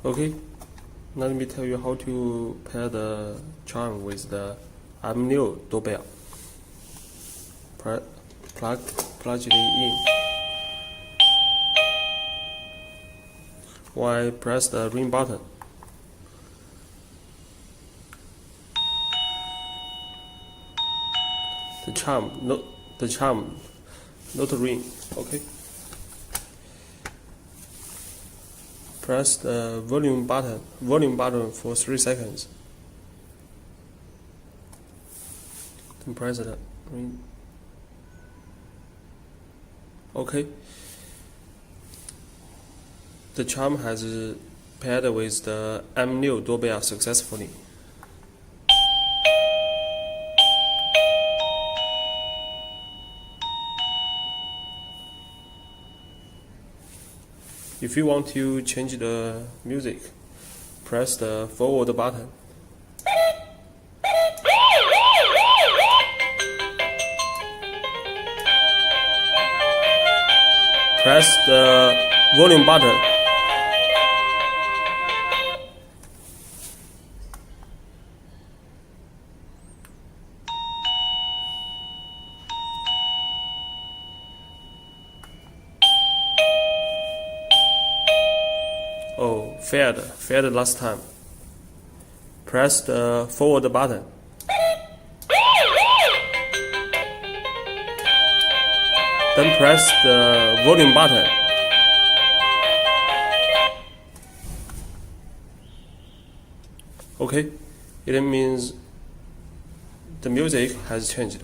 Okay, let me tell you how to pair the chime with the M6 doorbell. Plug it in. While press the ring button. The chime, not ring. Okay. Press the volume button for 3 seconds. Then press the ring. Okay. The chime has paired with the M6 doorbell successfully. If you want to change the music, press the forward button. Press the volume button. Oh, failed last time. Press the forward button. Then press the volume button. Okay, it means the music has changed.